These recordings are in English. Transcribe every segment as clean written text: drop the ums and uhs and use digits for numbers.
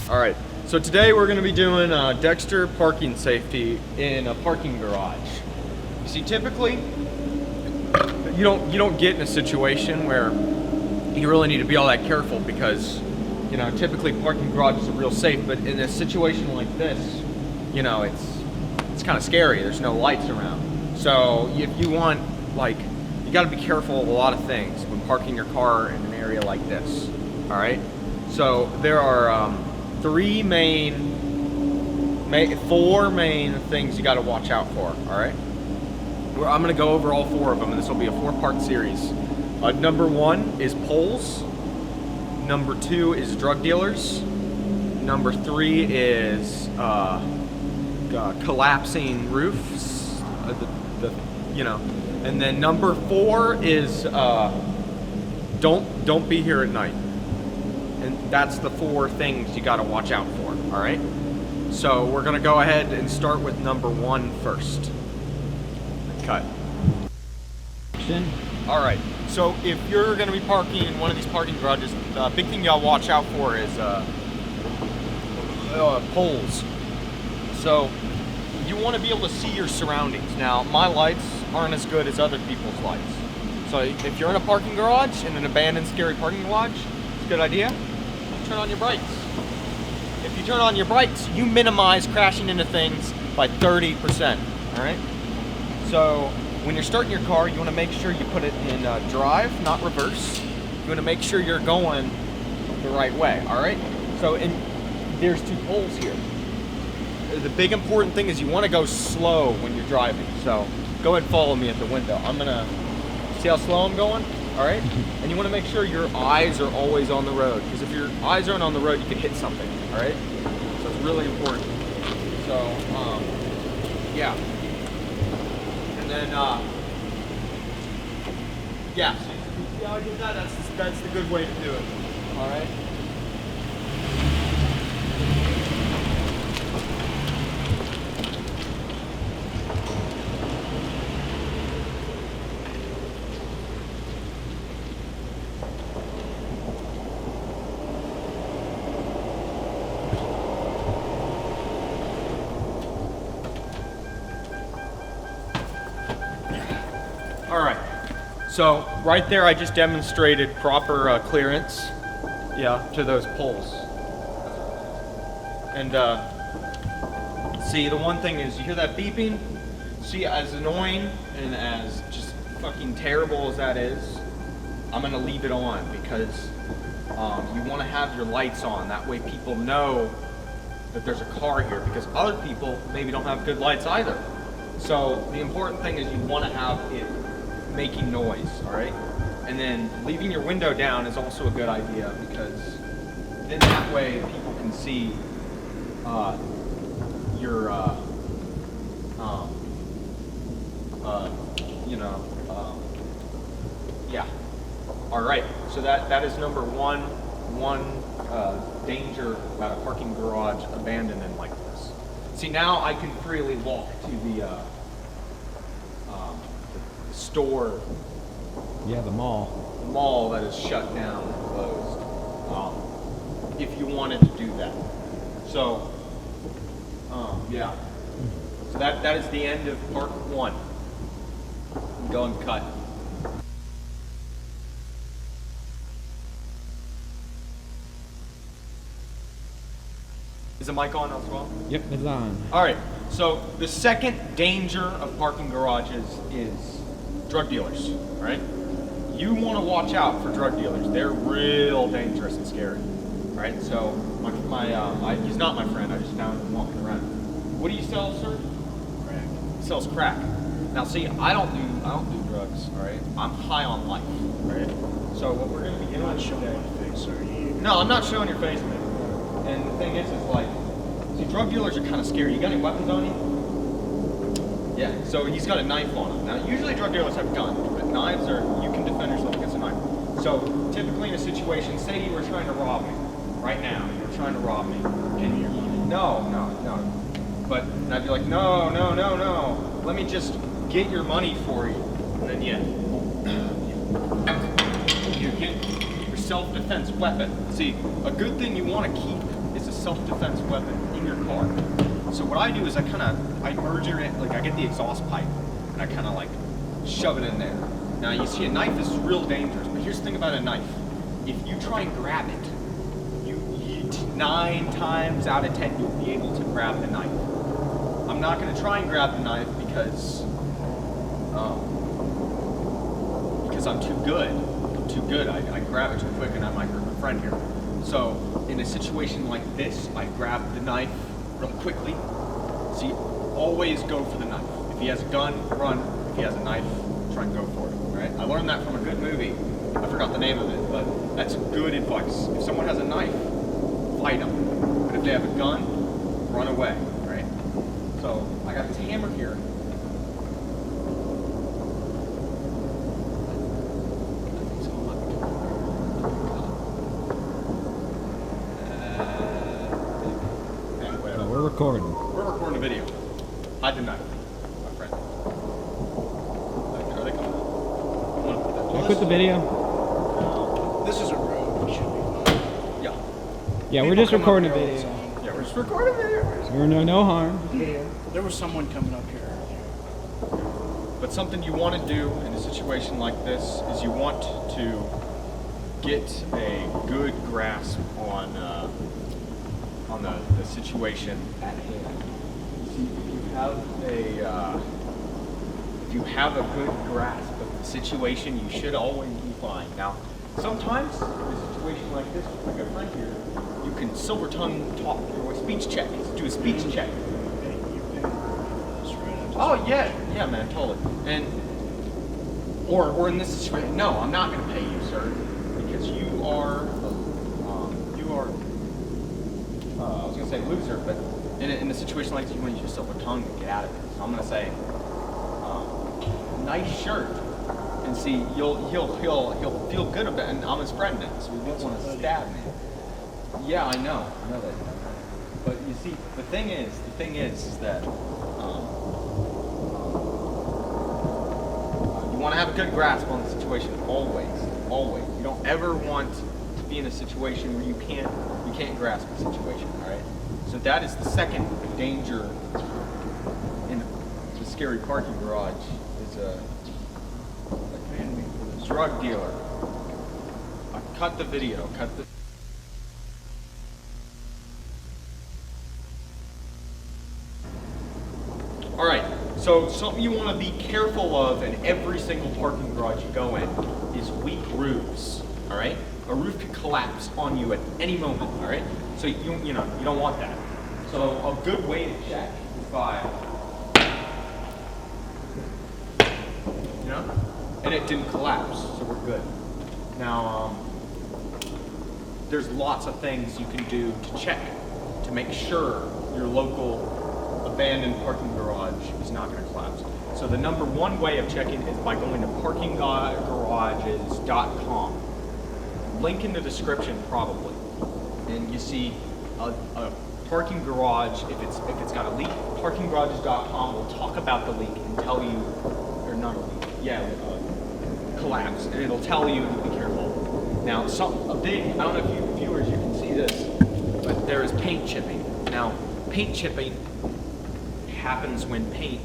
All right, so today we're gonna be doing Dexter parking safety in a parking garage. You see, typically, you don't get in a situation where you really need to be all that careful because, you know, typically parking garages are real safe, but in a situation like this, you know, it's kind of scary. There's no lights around. So if you want, like, you gotta be careful of a lot of things when parking your car in an area like this, all right? So there are four main things you gotta watch out for, all right? I'm gonna go over all four of them, and this will be a 4-part series. Number 1 is poles. Number 2 is drug dealers. Number 3 is collapsing roofs, and then number 4 is don't be here at night. And that's the 4 things you got to watch out for. All right. So we're gonna go ahead and start with number 1 first. Cut. All right. So if you're gonna be parking in one of these parking garages, the big thing you gotta watch out for is poles. So you want to be able to see your surroundings. Now, my lights aren't as good as other people's lights. So if you're in a parking garage, in an abandoned, scary parking garage, it's a good idea. Turn on your brights. If you turn on your brights, you minimize crashing into things by 30%. All right. So when you're starting your car, you want to make sure you put it in drive, not reverse. You want to make sure you're going the right way. All right. So there's 2 poles here. The big important thing is you want to go slow when you're driving. So go ahead and follow me at the window. I'm gonna see how slow I'm going. All right. And you want to make sure your eyes are always on the road, because if your eyes aren't on the road, you can hit something. All right. So it's really important. So yeah. And then yeah. So you see how I did that? That's the good way to do it. All right. All right, so right there I just demonstrated proper clearance, to those poles. And see, the one thing is, you hear that beeping? See, as annoying and as just fucking terrible as that is, I'm gonna leave it on because you wanna have your lights on. That way people know that there's a car here, because other people maybe don't have good lights either. So the important thing is you wanna have it making noise, all right? And then leaving your window down is also a good idea, because then that way people can see your yeah. All right, so that is number one danger about a parking garage abandoned like this. See, now I can freely walk to the store. Yeah, the mall. The mall that is shut down and closed. If you wanted to do that. So, yeah. So that is the end of part 1. Go and cut. Is the mic on as well? Yep, it's on. All right. So the second danger of parking garages is drug dealers, right? You want to watch out for drug dealers. They're real dangerous and scary, right? So he's not my friend. I just found him walking around. What do you sell, sir? Crack. He sells crack. Now, see, I don't do drugs, all right? I'm high on life, right? So what we're gonna be doing You're not showing today. my face, are you? No, I'm not showing your face, man. And the thing is like, see, drug dealers are kind of scary. You got any weapons on you? Yeah, so he's got a knife on him. Now, usually drug dealers have guns, but knives are, you can defend yourself against a knife. So, typically in a situation, say you were trying to rob me. Right now, you're trying to rob me. Give me your money. No. But and I'd be like, no. Let me just get your money for you. And then you get your self-defense weapon. See, a good thing you want to keep is a self-defense weapon in your car. So what I do is I merge it, like I get the exhaust pipe and I kind of like shove it in there. Now you see a knife is real dangerous, but here's the thing about a knife. If you try and grab it, 9 times out of 10 you'll be able to grab the knife. I'm not going to try and grab the knife because I'm too good. I grab it too quick and I might hurt my friend here. So in a situation like this, I grab the knife real quickly. So you always go for the knife. If he has a gun, run. If he has a knife, try and go for it. Right? I learned that from a good movie. I forgot the name of it, but that's good advice. If someone has a knife, fight them. But if they have a gun, run away. Right? So I got this hammer here. We're recording. We're recording a video. Hide the knife, my friend. Are they coming? Can I quit the video? This is a road. We should be fine. Yeah. Yeah, we're People just come up recording a here all the video. time. Yeah, we're just recording a video. We're no harm. There was someone coming up here earlier. But something you want to do in a situation like this is you want to get a good grasp on the situation at hand. See, if you have a good grasp of the situation, you should always be fine. Now, sometimes in a situation like this, with my good friend here, you can silver tongue talk or a speech check. Do a speech check. Oh yeah, man, totally. And or in this situation, no, I'm not going to pay you, sir, because you are I was going to say loser, but in a situation like this, you want to use your silver tongue to get out of it. So I'm going to say, nice shirt, and see, he'll feel good about it, and I'm his friend now, so he won't want to stab me. Yeah, I know that. But you see, the thing is that you want to have a good grasp on the situation always. You don't ever want to be in a situation where you can't grasp the situation. All right. So that is the second danger in the scary parking garage is a drug dealer. I cut the video. All right, so something you want to be careful of in every single parking garage you go in is weak roofs, all right? A roof could collapse on you at any moment, all right? So you don't want that. So a good way to check is by, and it didn't collapse, so we're good. Now, there's lots of things you can do to check to make sure your local abandoned parking garage is not going to collapse. So the number one way of checking is by going to parkinggarages.com. Link in the description probably. And you see a parking garage, if it's got a leak, parkinggarages.com will talk about the leak and tell you, or not a leak, collapse, and it'll tell you to be careful. Now, I don't know if you viewers you can see this, but there is paint chipping. Now, paint chipping happens when paint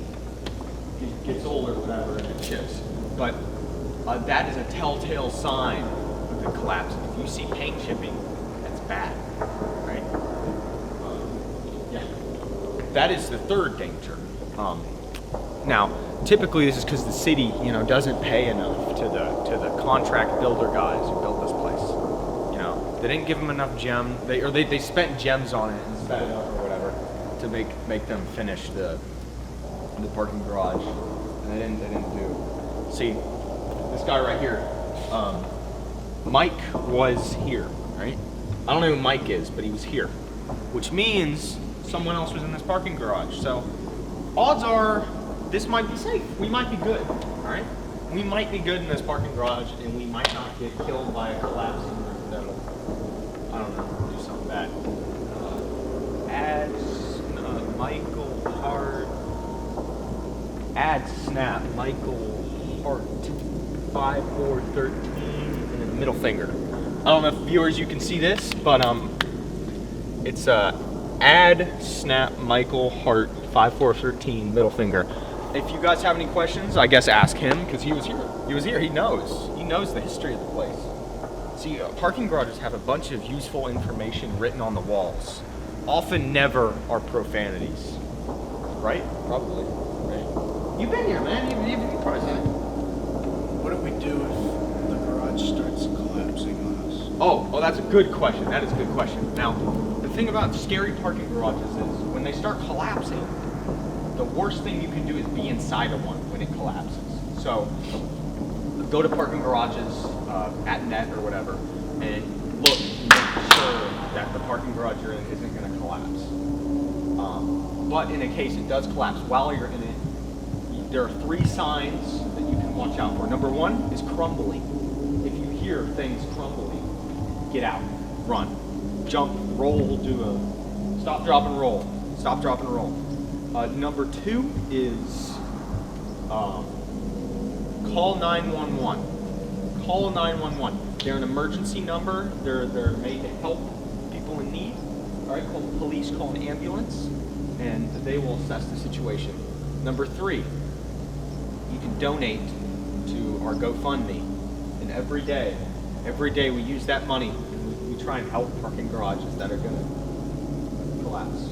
gets old or whatever and it chips. But that is a telltale sign of the collapse. If you see paint chipping, that's bad, right? That is the third danger. Now, typically this is because the city, doesn't pay enough to the contract builder guys who built this place. They didn't give them enough gems. They spent gems on it and sped it up or whatever to make them finish the parking garage, and they didn't do. See, this guy right here, Mike was here, right? I don't know who Mike is, but he was here, which means someone else was in this parking garage. So odds are this might be safe. We might be good, all right? We might be good in this parking garage, and we might not get killed by a collapsing roof that'll, I don't know, do something bad. Michael Hart. Ad snap. Michael Hart. 5413 and a middle finger. I don't know if viewers you can see this, but It's add snap Michael Hart 5413 middle finger. If you guys have any questions, I guess ask him because he was here. He was here. He knows. He knows the history of the place. See, parking garages have a bunch of useful information written on the walls. Often, never are profanities. Right? Probably. Right. You've been here, man. You've probably seen it. What do we do if the garage starts collapsing on us? Oh, that's a good question. That is a good question. Now, the thing about scary parking garages is when they start collapsing, the worst thing you can do is be inside of one when it collapses. So, go to parking garages at net or whatever, and look, make sure that the parking garage you're in isn't going to collapse. But in a case it does collapse while you're in it, there are 3 signs that you can watch out for. Number 1 is crumbling. If you hear things crumbling, get out, run, jump, roll, do a stop, drop, and roll. Stop, drop, and roll. Number 2 is call 911. Call 911. They're an emergency number. They're made to help people in need. All right, call the police, call an ambulance, and they will assess the situation. Number 3, you can donate to our GoFundMe. And every day we use that money and we try and help parking garages that are gonna collapse.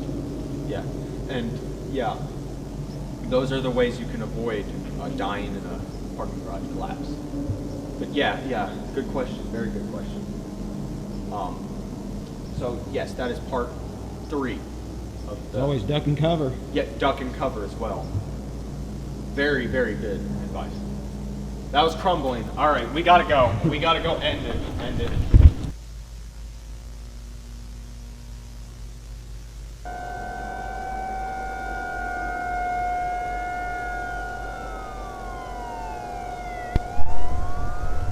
Yeah, and yeah, those are the ways you can avoid dying in a parking garage collapse. But yeah, good question, very good question. So yes, that is part 3 of the. Always duck and cover. Yeah, duck and cover as well. Very, very good advice. That was crumbling. All right, we gotta go. We gotta go end it.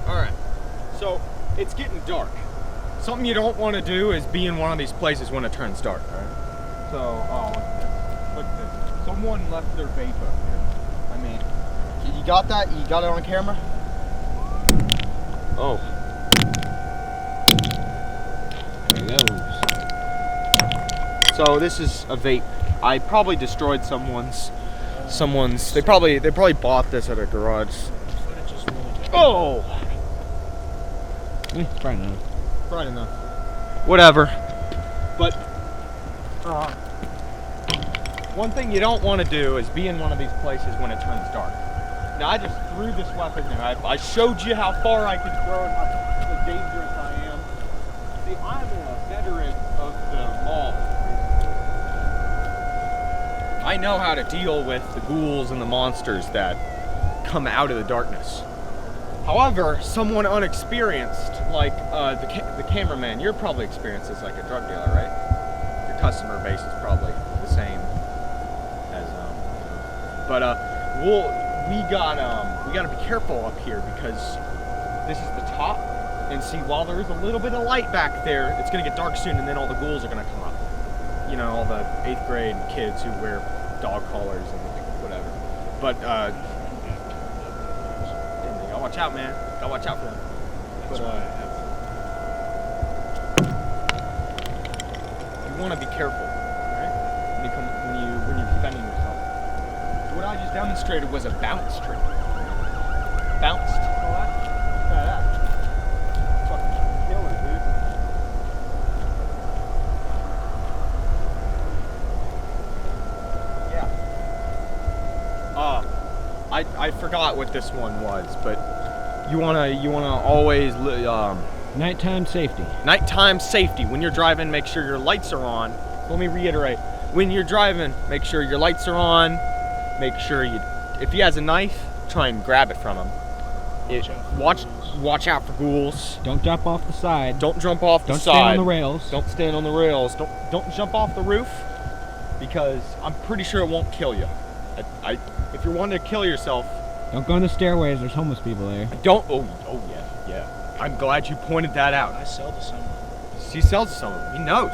All right, so it's getting dark. Something you don't want to do is be in one of these places when it turns dark, all right? So, look at this. Someone left their vape up here. I mean, you got that? You got it on camera? Oh. There it goes. So this is a vape. I probably destroyed someone's. They probably bought this at a garage. Oh. Probably not. Probably enough. Whatever. But one thing you don't want to do is be in one of these places when it turns dark. Now I just threw this weapon in. I showed you how far I could throw it, how dangerous I am. See, I'm a veteran of the mall. I know how to deal with the ghouls and the monsters that come out of the darkness. However, someone unexperienced, like the cameraman, you're probably experienced as like a drug dealer, right? Your customer base is probably the same as but we gotta be careful up here because this is the top, and see, while there is a little bit of light back there, it's gonna get dark soon, and then all the ghouls are gonna come up. You know, all the 8th grade kids who wear dog collars and whatever. But watch out, man. Gotta watch out for them. But you want to be careful, right? When you're defending yourself. So what I just demonstrated was a bounce trick. Bounced. All that. Look at that. Fucking killer, dude. Yeah. I forgot what this one was, but you wanna always Nighttime safety. nighttime safety. When you're driving, make sure your lights are on. Let me reiterate. When you're driving, make sure your lights are on. Make sure if he has a knife, try and grab it from him. Watch out for ghouls. Don't jump off the side. Don't jump off the Don't side. stand on the rails. Don't stand on the rails. Don't jump off the roof, because I'm pretty sure it won't kill you. If you're wanting to kill yourself, Don't go in the stairways. There's homeless people there. don't. Oh yeah. I'm glad you pointed that out. I sell to someone. He sells to someone. He knows.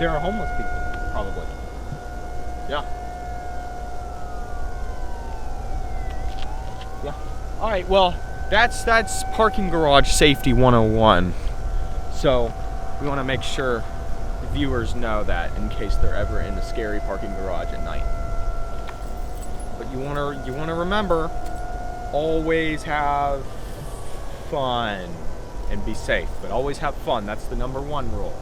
There are homeless people, probably. Yeah. All right. Well, that's parking garage safety 101. So we want to make sure viewers know that in case they're ever in a scary parking garage at night. But you wanna remember, always have fun and be safe, but always have fun. That's the #1 rule.